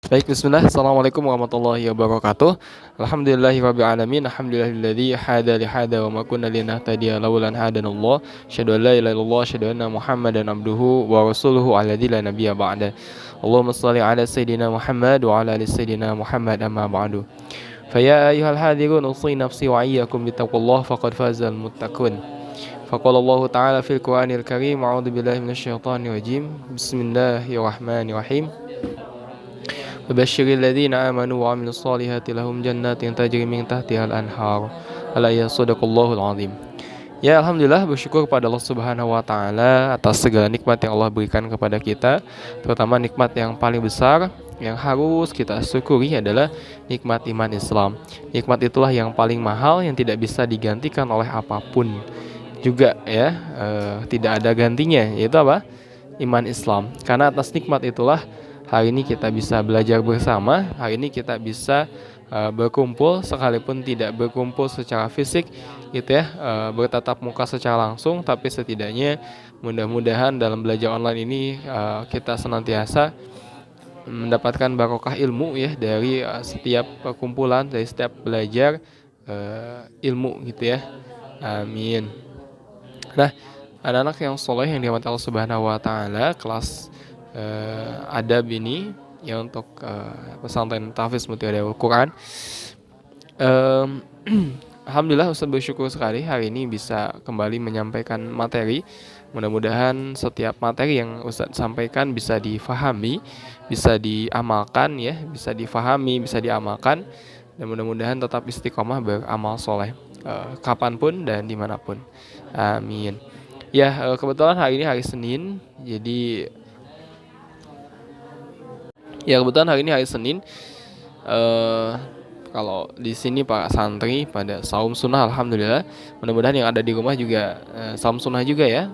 Baik, bismillah. Assalamualaikum warahmatullahi wabarakatuh. Alhamdulillahirabbil alamin. Alhamdulillahilladzi hada wa ma kunna linahtadiya laula an hadanallah. Asyhadu an la ilaha illallah, asyhadu anna Muhammadan abduhu wa rasuluhu alladzi la nabiyya ba'da. Allahumma shalli ala sayidina Muhammad wa ala ali sayidina Muhammad amma ba'du. Faya ayyuhal hadirun usi nafsi wa iyyakum bittaqwallah faqad fazal muttaqun. Faqala Allah Ta'ala fil Qur'anil Karim, a'udzu billahi minasyaitonir rajim. Bismillahirrahmanirrahim. Wabasyiril ladzina amanu wa 'amilus solihati lahum jannatin tajri min tahtihal anhar. Ala ya sadaqallahul azim. Ya, alhamdulillah, bersyukur kepada Allah Subhanahu wa taala atas segala nikmat yang Allah berikan kepada kita, terutama nikmat yang paling besar yang harus kita syukuri adalah nikmat iman Islam. Nikmat itulah yang paling mahal, yang tidak bisa digantikan oleh apapun juga ya, tidak ada gantinya, yaitu apa? Iman Islam. Karena atas nikmat itulah hari ini kita bisa belajar bersama, hari ini kita bisa berkumpul sekalipun tidak berkumpul secara fisik gitu ya, bertatap muka secara langsung, tapi setidaknya mudah-mudahan dalam belajar online ini kita senantiasa mendapatkan barokah ilmu ya dari setiap perkumpulan, dari setiap belajar ilmu gitu ya. Amin. Nah, anak-anak yang soleh yang dirahmati Allah Subhanahu wa taala, kelas adab ini ya untuk pesantren Tahfiz Mutiara Al-Quran. Alhamdulillah Ustaz bersyukur sekali hari ini bisa kembali menyampaikan materi. Mudah-mudahan setiap materi yang Ustaz sampaikan bisa difahami, bisa diamalkan ya, bisa difahami, bisa diamalkan, dan mudah-mudahan tetap istiqomah beramal soleh kapanpun dan dimanapun. Amin. Ya, kebetulan hari ini hari Senin, jadi kebetulan hari ini hari Senin. Kalau di sini para santri pada saum sunnah, alhamdulillah. Mudah-mudahan yang ada di rumah juga saum sunnah juga ya.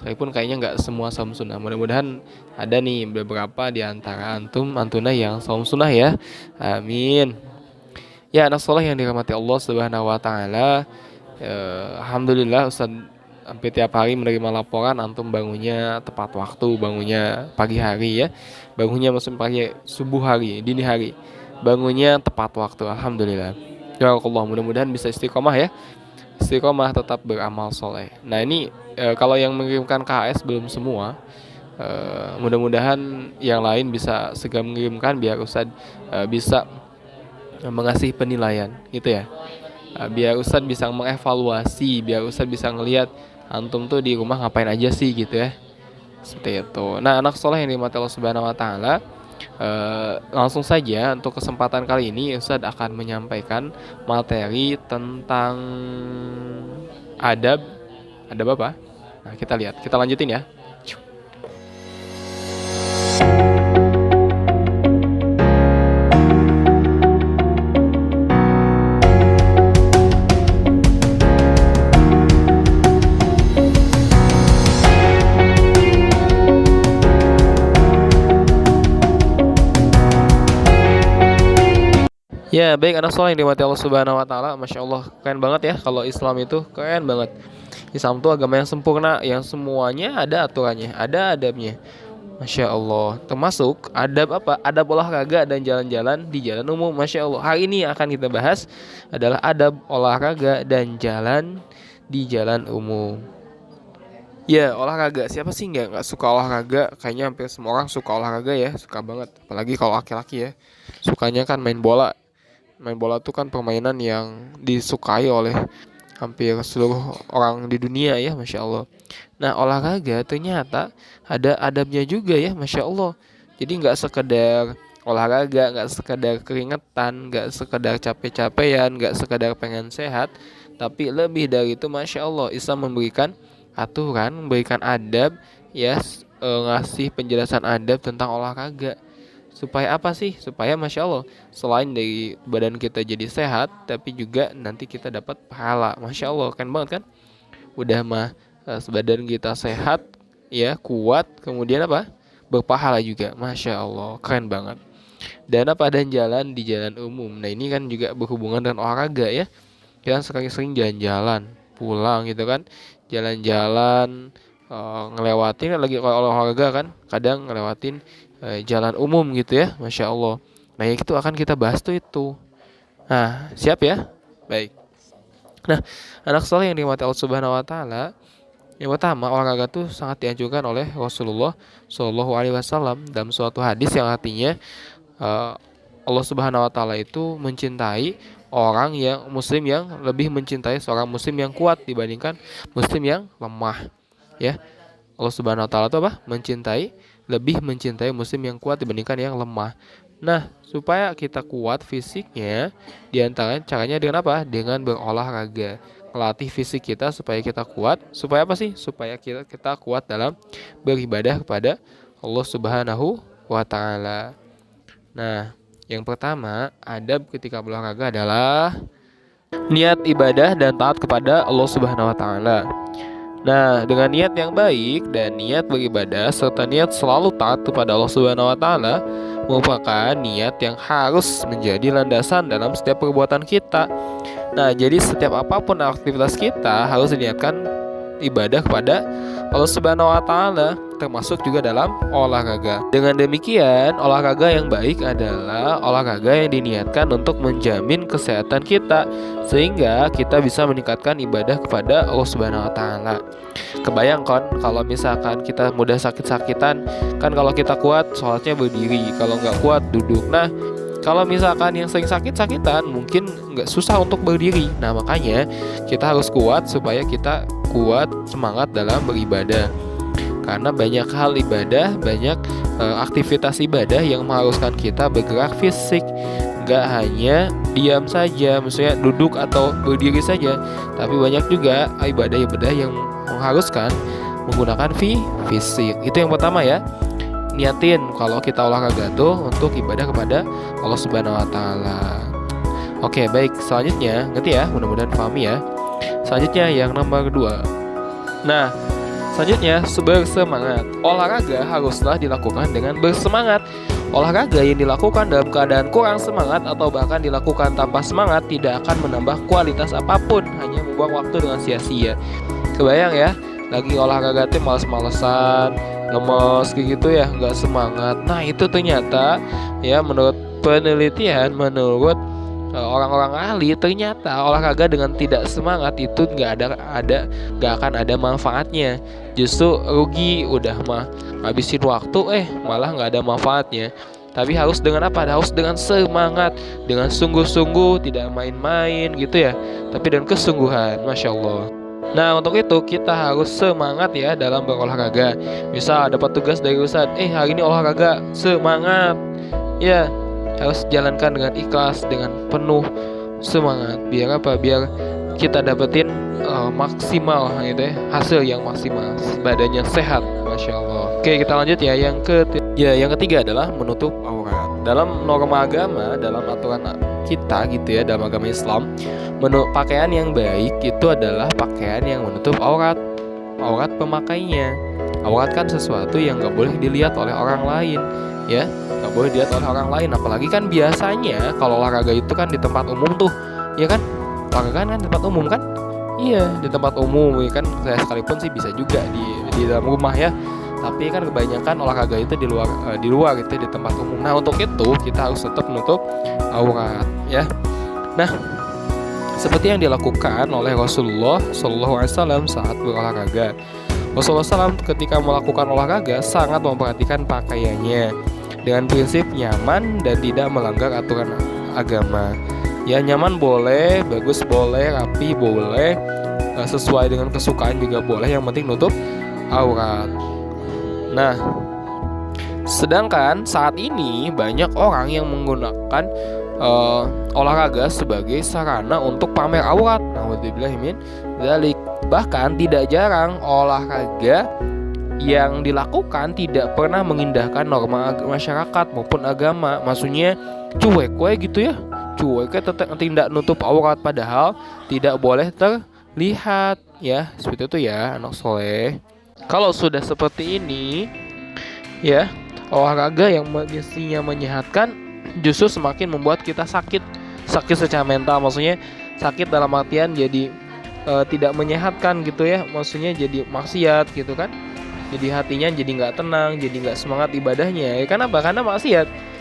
Meskipun kayaknya nggak semua saum sunnah. Mudah-mudahan ada nih beberapa di antara antuna yang saum sunnah ya. Amin. Ya, anak soleh yang dirahmati Allah Subhanahu wa taala. Alhamdulillah Ustaz hampir tiap hari menerima laporan antum bangunnya tepat waktu, bangunnya pagi hari ya. Bangunnya maksud pagi subuh hari, dini hari. Bangunnya tepat waktu, alhamdulillah. Ya Allah, mudah-mudahan bisa istiqomah ya. Istiqomah tetap beramal soleh. Nah ini kalau yang mengirimkan KHS belum semua, mudah-mudahan yang lain bisa segera mengirimkan biar Ustadz bisa mengasih penilaian gitu ya. Biar Ustadz bisa mengevaluasi, biar Ustadz bisa ngelihat antum tuh di rumah ngapain aja sih gitu ya. Seperti itu. Nah, anak soleh yang dimati Allah Subhanahu wa taala, langsung saja untuk kesempatan kali ini Ustadz akan menyampaikan materi tentang adab. Adab apa? Nah, kita lihat. Kita lanjutin ya. Ya, baik anak soleh yang dirahmati Allah Subhanahu wa taala, Masya Allah, keren banget ya kalau Islam itu, keren banget. Islam itu agama yang sempurna, yang semuanya ada aturannya, ada adabnya. Masya Allah. Termasuk adab apa? Adab olahraga dan jalan-jalan di jalan umum. Masya Allah. Hari ini akan kita bahas adalah adab olahraga dan jalan di jalan umum. Ya, olahraga. Siapa sih nggak suka olahraga? Kayaknya hampir semua orang suka olahraga ya, suka banget. Apalagi kalau laki-laki ya, sukanya kan main bola. Main bola itu kan permainan yang disukai oleh hampir seluruh orang di dunia ya, Masya Allah. Nah, olahraga ternyata ada adabnya juga ya, Masya Allah. Jadi nggak sekedar olahraga, nggak sekedar keringetan, nggak sekedar capek-capean, nggak sekedar pengen sehat, tapi lebih dari itu, Masya Allah, Islam memberikan aturan, memberikan adab ya, ngasih penjelasan adab tentang olahraga. Supaya apa sih? Supaya Masya Allah, selain dari badan kita jadi sehat, tapi juga nanti kita dapat pahala. Masya Allah, kan banget kan? Udah mah sebadan kita sehat, ya kuat, kemudian apa? Berpahala juga. Masya Allah, keren banget. Dan apa? Dan jalan di jalan umum. Nah ini kan juga berhubungan dengan olahraga ya. Kita sering-sering jalan-jalan, pulang gitu kan. Jalan-jalan, ngelewatin lagi kalau olahraga kan, kadang ngelewatin jalan umum gitu ya, Masya Allah. Nah itu akan kita bahas tuh itu. Nah siap ya? Baik. Nah anak soleh yang dirahmati Allah Subhanahu Wa Taala, yang pertama, olahraga tuh sangat dianjurkan oleh Rasulullah Shallallahu Alaihi Wasallam dalam suatu hadis yang artinya eh, Allah Subhanahu Wa Taala itu mencintai orang yang muslim yang lebih mencintai seorang muslim yang kuat dibandingkan muslim yang lemah. Ya, Allah Subhanahu Wa Taala itu apa? Lebih mencintai muslim yang kuat dibandingkan yang lemah. Nah, supaya kita kuat fisiknya, diantara caranya dengan apa? Dengan berolahraga, melatih fisik kita supaya kita kuat. Supaya apa sih? Supaya kita kuat dalam beribadah kepada Allah Subhanahu Wa Taala. Nah, yang pertama, adab ketika berolahraga adalah niat ibadah dan taat kepada Allah Subhanahu Wa Taala. Nah, dengan niat yang baik dan niat beribadah serta niat selalu taat kepada Allah Subhanahu Wa Taala merupakan niat yang harus menjadi landasan dalam setiap perbuatan kita. Nah, jadi setiap apapun aktivitas kita harus diniatkan ibadah kepada Allah Subhanahu Wa Taala, termasuk juga dalam olahraga. Dengan demikian, olahraga yang baik adalah olahraga yang diniatkan untuk menjamin kesehatan kita, sehingga kita bisa meningkatkan ibadah kepada Allah Subhanahu Wa Taala. Kebayang kan kalau misalkan kita mudah sakit-sakitan, kan kalau kita kuat sholatnya berdiri, kalau nggak kuat duduk. Nah, kalau misalkan yang sering sakit-sakitan mungkin nggak susah untuk berdiri. Nah makanya kita harus kuat supaya kita kuat semangat dalam beribadah. Karena banyak hal ibadah, banyak aktivitas ibadah yang mengharuskan kita bergerak fisik. Nggak hanya diam saja, maksudnya duduk atau berdiri saja, tapi banyak juga ibadah-ibadah yang mengharuskan menggunakan fisik. Itu yang pertama ya. Niatin kalau kita olahraga tuh untuk ibadah kepada Allah Subhanahu Wa Taala. Oke, baik. Selanjutnya, ngerti ya? Mudah-mudahan pahami ya. Selanjutnya yang nomor 2. Nah, selanjutnya bersemangat. Olahraga haruslah dilakukan dengan bersemangat. Olahraga yang dilakukan dalam keadaan kurang semangat atau bahkan dilakukan tanpa semangat tidak akan menambah kualitas apapun, hanya membuang waktu dengan sia-sia. Kebayang ya? Lagi olahraga tim males-malesan, lemes kayak gitu ya, nggak semangat. Nah itu ternyata ya menurut penelitian, menurut orang-orang ahli, ternyata olahraga dengan tidak semangat itu nggak akan ada manfaatnya. Justru rugi, udah mah ngabisin waktu malah nggak ada manfaatnya. Tapi harus dengan apa? Harus dengan semangat, dengan sungguh-sungguh, tidak main-main gitu ya, tapi dengan kesungguhan. Masya Allah. Nah untuk itu kita harus semangat ya dalam berolahraga. Misal dapat tugas dari Ustaz, hari ini olahraga, semangat. Ya harus jalankan dengan ikhlas, dengan penuh semangat. Biar apa? Biar kita dapetin maksimal gitu ya, hasil yang maksimal, badannya sehat. Masya Allah. Oke kita lanjut ya. Yang ketiga adalah menutup aurat. Dalam norma agama, dalam aturan kita gitu ya, dalam agama Islam, pakaian yang baik itu adalah pakaian yang menutup aurat pemakainya. Aurat kan sesuatu yang nggak boleh dilihat oleh orang lain, ya, nggak boleh dilihat oleh orang lain. Apalagi kan biasanya kalau olahraga itu kan di tempat umum tuh, ya kan, olahraga kan di tempat umum kan, iya di tempat umum, ya kan. Saya sekalipun sih bisa juga di dalam rumah ya. Tapi kan kebanyakan olahraga itu di luar gitu, di tempat umum. Nah untuk itu kita harus tetap menutup aurat ya. Nah seperti yang dilakukan oleh Rasulullah SAW saat berolahraga. Rasulullah SAW ketika melakukan olahraga sangat memperhatikan pakaiannya dengan prinsip nyaman dan tidak melanggar aturan agama. Ya nyaman boleh, bagus boleh, rapi boleh, sesuai dengan kesukaan juga boleh. Yang penting nutup aurat. Nah, sedangkan saat ini banyak orang yang menggunakan olahraga sebagai sarana untuk pamer aurat. Nauzubillahi min dzalik. Bahkan tidak jarang olahraga yang dilakukan tidak pernah mengindahkan norma masyarakat maupun agama. Maksudnya cuek gitu ya. Cuek tetap tidak nutup aurat padahal tidak boleh terlihat ya. Seperti itu ya anak soleh. Kalau sudah seperti ini ya, olahraga yang mestinya menyehatkan justru semakin membuat kita sakit secara mental. Maksudnya sakit dalam artian jadi tidak menyehatkan gitu ya, maksudnya jadi maksiat gitu kan. jadi hatinya jadi nggak tenang, jadi nggak semangat ibadahnya. Ya, kenapa? Karena maksiat.